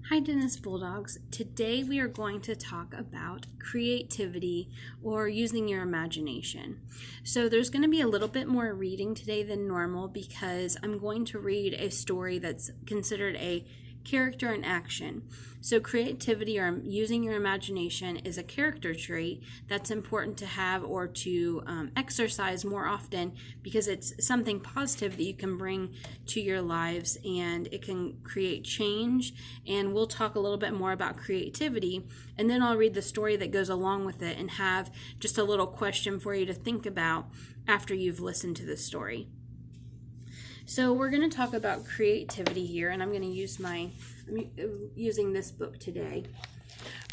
Hi, Dennis Bulldogs. Today we are going to talk about creativity or using your imagination. So there's going to be a little bit more reading today than normal because I'm going to read a story that's considered a character in action. So creativity or using your imagination is a character trait that's important to have or to exercise more often because it's something positive that you can bring to your lives and it can create change. And we'll talk a little bit more about creativity, and then I'll read the story that goes along with it and have just a little question for you to think about after you've listened to the story. So we're going to talk about creativity here, and I'm using this book today.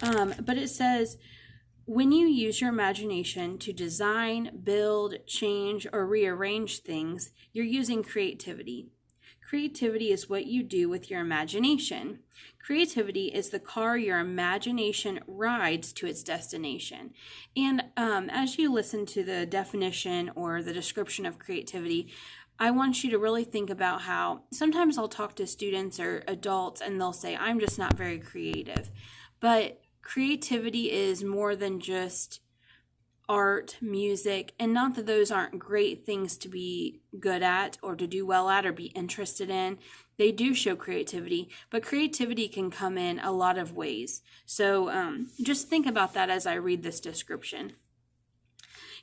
But it says, when you use your imagination to design, build, change, or rearrange things, you're using creativity. Creativity is what you do with your imagination. Creativity is the car your imagination rides to its destination. And as you listen to the definition or the description of creativity, I want you to really think about how sometimes I'll talk to students or adults and they'll say, I'm just not very creative. But creativity is more than just art, music, and not that those aren't great things to be good at or to do well at or be interested in. They do show creativity, but creativity can come in a lot of ways. So just think about that as I read this description.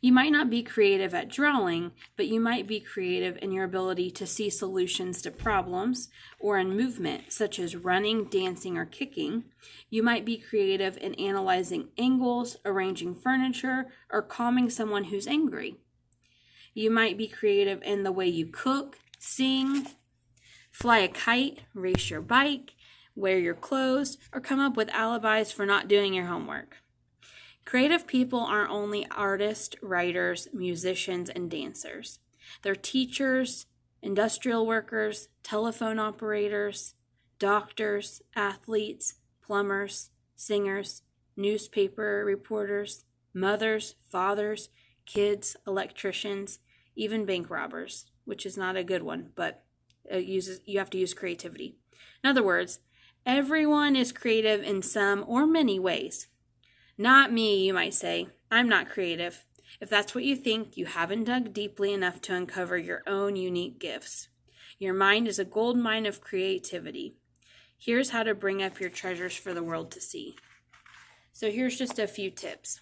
You might not be creative at drawing, but you might be creative in your ability to see solutions to problems or in movement, such as running, dancing, or kicking. You might be creative in analyzing angles, arranging furniture, or calming someone who's angry. You might be creative in the way you cook, sing, fly a kite, race your bike, wear your clothes, or come up with alibis for not doing your homework. Creative people aren't only artists, writers, musicians, and dancers. They're teachers, industrial workers, telephone operators, doctors, athletes, plumbers, singers, newspaper reporters, mothers, fathers, kids, electricians, even bank robbers, which is not a good one, but you have to use creativity. In other words, everyone is creative in some or many ways. Not me, you might say. I'm not creative. If that's what you think, you haven't dug deeply enough to uncover your own unique gifts. Your mind is a gold mine of creativity. Here's how to bring up your treasures for the world to see. So here's just a few tips.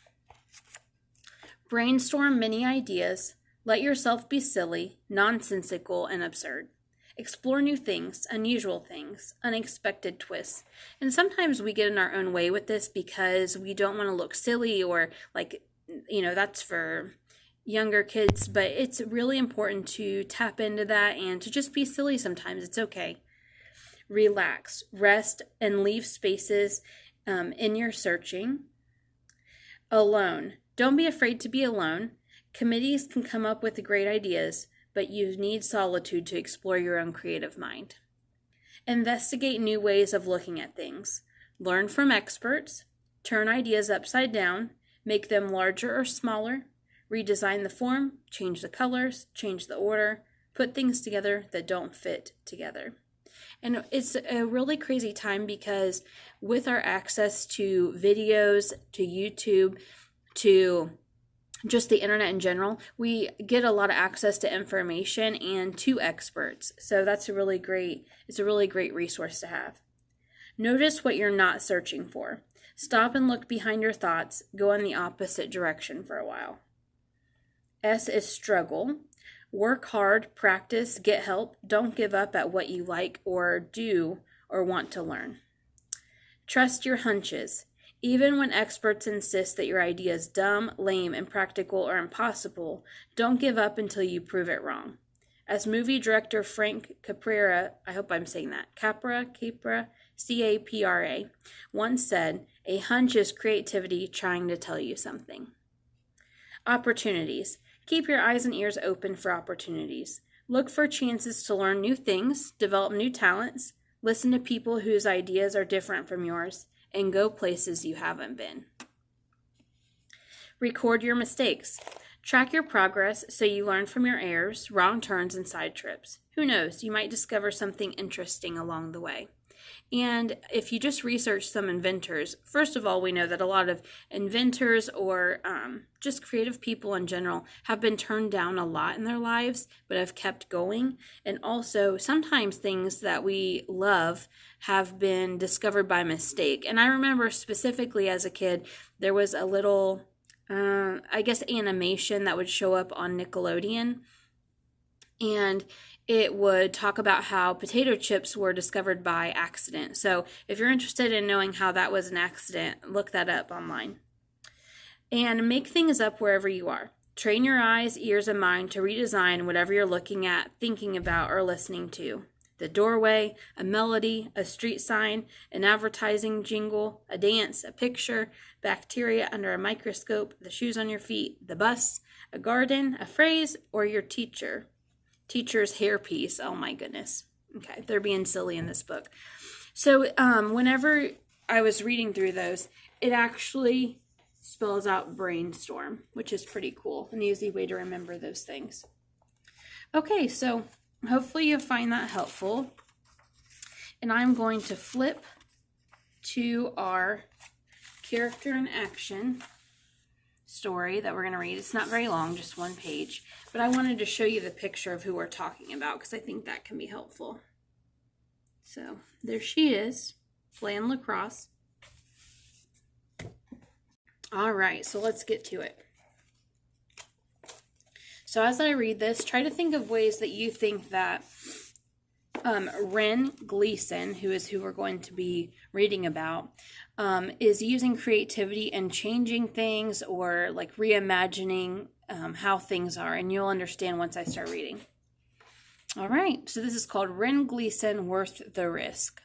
Brainstorm many ideas. Let yourself be silly, nonsensical, and absurd. Explore new things, unusual things, unexpected twists. And sometimes we get in our own way with this because we don't want to look silly or that's for younger kids. But it's really important to tap into that and to just be silly sometimes. It's okay. Relax, rest, and leave spaces in your searching. Alone. Don't be afraid to be alone. Committees can come up with great ideas, but you need solitude to explore your own creative mind. Investigate new ways of looking at things. Learn from experts. Turn ideas upside down. Make them larger or smaller. Redesign the form. Change the colors. Change the order. Put things together that don't fit together. And it's a really crazy time because with our access to videos, to YouTube, to just the internet in general, we get a lot of access to information and to experts. So it's a really great resource to have. Notice what you're not searching for. Stop and look behind your thoughts. Go in the opposite direction for a while. S is struggle. Work hard, practice, get help. Don't give up at what you like or do or want to learn. Trust your hunches. Even when experts insist that your idea is dumb, lame, impractical, or impossible, don't give up until you prove it wrong. As movie director Frank Capra, I hope I'm saying that, Capra, C-A-P-R-A, once said, a hunch is creativity trying to tell you something. Opportunities. Keep your eyes and ears open for opportunities. Look for chances to learn new things, develop new talents, listen to people whose ideas are different from yours, and go places you haven't been. Record your mistakes. Track your progress so you learn from your errors, wrong turns, and side trips. Who knows, you might discover something interesting along the way. And if you just research some inventors, first of all, we know that a lot of inventors or just creative people in general have been turned down a lot in their lives, but have kept going. And also, sometimes things that we love have been discovered by mistake. And I remember specifically as a kid, there was a little, animation that would show up on Nickelodeon. And it would talk about how potato chips were discovered by accident. So if you're interested in knowing how that was an accident, look that up online. And make things up wherever you are. Train your eyes, ears, and mind to redesign whatever you're looking at, thinking about, or listening to. The doorway, a melody, a street sign, an advertising jingle, a dance, a picture, bacteria under a microscope, the shoes on your feet, the bus, a garden, a phrase, or your teacher's hairpiece. Oh my goodness. Okay, they're being silly in this book. So whenever I was reading through those, it actually spells out brainstorm, which is pretty cool. An easy way to remember those things. Okay, so hopefully you'll find that helpful. And I'm going to flip to our character in action story that we're going to read. It's not very long, just one page, but I wanted to show you the picture of who we're talking about because I think that can be helpful. So there she is, playing lacrosse. All right, so let's get to it. So as I read this, try to think of ways that you think that Ren Gleason, who is who we're going to be reading about, is using creativity and changing things or like reimagining how things are. And you'll understand once I start reading. All right, so this is called Ren Gleason, Worth the Risk.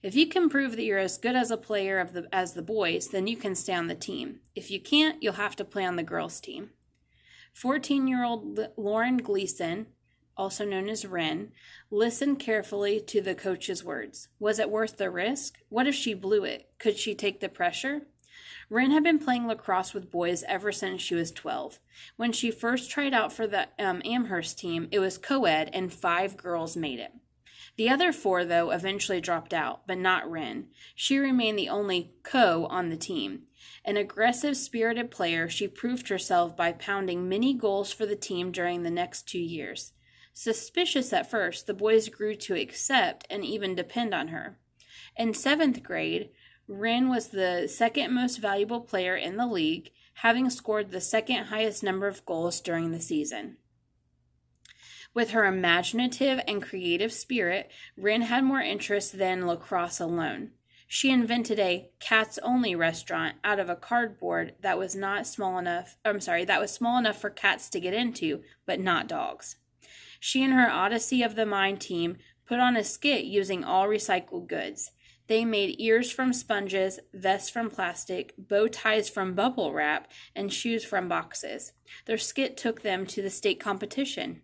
If you can prove that you're as good as a player as the boys, then you can stay on the team. If you can't, you'll have to play on the girls' team. 14-year-old Lauren Gleason, also known as Ren, listened carefully to the coach's words. Was it worth the risk? What if she blew it? Could she take the pressure? Ren had been playing lacrosse with boys ever since she was 12. When she first tried out for the Amherst team, it was co-ed and 5 girls made it. The other 4, though, eventually dropped out, but not Ren. She remained the only co on the team. An aggressive, spirited player, she proved herself by pounding many goals for the team during the next 2 years. Suspicious at first, the boys grew to accept and even depend on her. In 7th grade, Ren was the second most valuable player in the league, having scored the second highest number of goals during the season. With her imaginative and creative spirit, Ren had more interest than lacrosse alone. She invented a cats-only restaurant out of a cardboard that was small enough for cats to get into, but not dogs. She and her Odyssey of the Mind team put on a skit using all recycled goods. They made ears from sponges, vests from plastic, bow ties from bubble wrap, and shoes from boxes. Their skit took them to the state competition.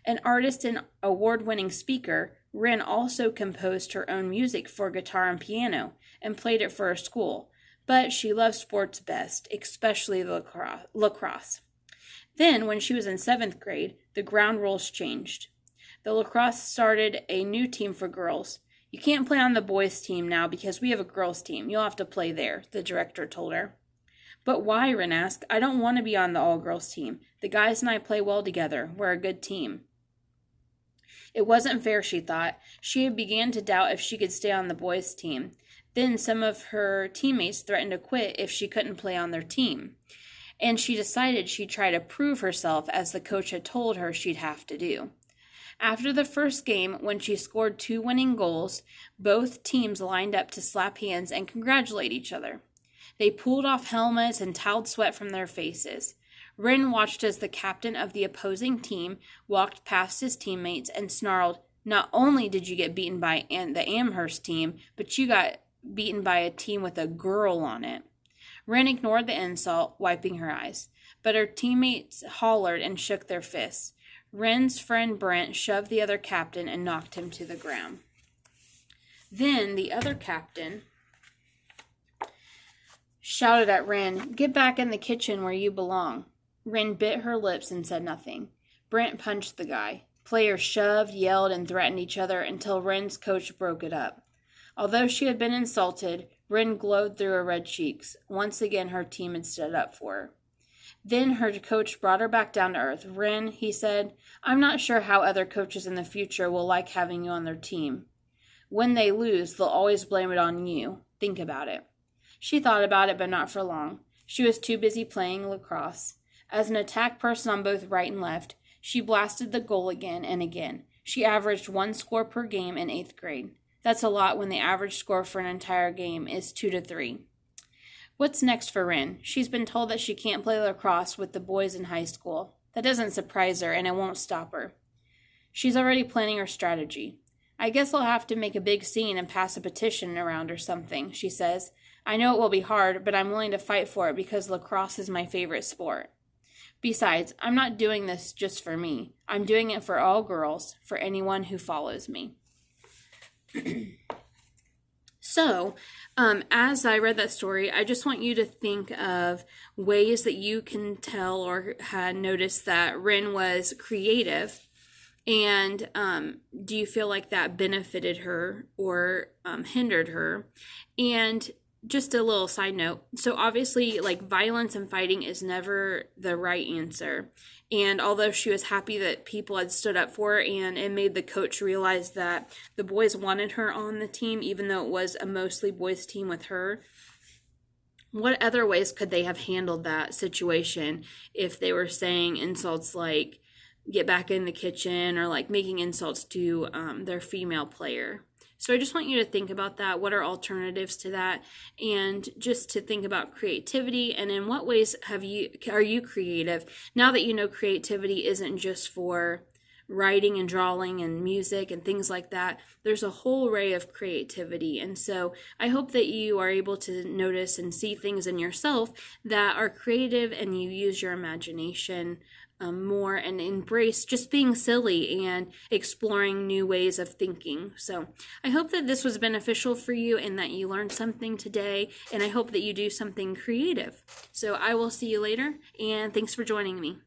An artist and award-winning speaker, Ren also composed her own music for guitar and piano and played it for her school, but she loved sports best, especially lacrosse. Then, when she was in 7th grade, the ground rules changed. The lacrosse started a new team for girls. You can't play on the boys' team now because we have a girls' team. You'll have to play there, the director told her. But why, Ren asked. I don't want to be on the all-girls team. The guys and I play well together. We're a good team. It wasn't fair, she thought. She began to doubt if she could stay on the boys' team. Then some of her teammates threatened to quit if she couldn't play on their team. And she decided she'd try to prove herself as the coach had told her she'd have to do. After the first game, when she scored 2 winning goals, both teams lined up to slap hands and congratulate each other. They pulled off helmets and toweled sweat from their faces. Ren watched as the captain of the opposing team walked past his teammates and snarled, "Not only did you get beaten by the Amherst team, but you got beaten by a team with a girl on it." Ren ignored the insult, wiping her eyes, but her teammates hollered and shook their fists. Ren's friend Brent shoved the other captain and knocked him to the ground. Then the other captain shouted at Ren, "Get back in the kitchen where you belong." Ren bit her lips and said nothing. Brent punched the guy. Players shoved, yelled, and threatened each other until Ren's coach broke it up. Although she had been insulted, Rin glowed through her red cheeks. Once again, her team had stood up for her. Then her coach brought her back down to earth. Rin, he said, I'm not sure how other coaches in the future will like having you on their team. When they lose, they'll always blame it on you. Think about it. She thought about it, but not for long. She was too busy playing lacrosse. As an attack person on both right and left, she blasted the goal again and again. She averaged 1 score per game in 8th grade. That's a lot when the average score for an entire game is 2 to 3. What's next for Rin? She's been told that she can't play lacrosse with the boys in high school. That doesn't surprise her, and it won't stop her. She's already planning her strategy. I guess I'll have to make a big scene and pass a petition around or something, she says. I know it will be hard, but I'm willing to fight for it because lacrosse is my favorite sport. Besides, I'm not doing this just for me. I'm doing it for all girls, for anyone who follows me. So, as I read that story, I just want you to think of ways that you can tell or had noticed that Rin was creative. And do you feel like that benefited her or hindered her? And just a little side note. So obviously, like, violence and fighting is never the right answer. And although she was happy that people had stood up for her, and it made the coach realize that the boys wanted her on the team, even though it was a mostly boys team with her, what other ways could they have handled that situation if they were saying insults like, get back in the kitchen, or like making insults to their female player? So I just want you to think about that. What are alternatives to that? And just to think about creativity, and in what ways are you creative? Now that you know creativity isn't just for writing and drawing and music and things like that, there's a whole array of creativity. And so I hope that you are able to notice and see things in yourself that are creative, and you use your imagination more and embrace just being silly and exploring new ways of thinking. So I hope that this was beneficial for you and that you learned something today, and I hope that you do something creative. So I will see you later, and thanks for joining me.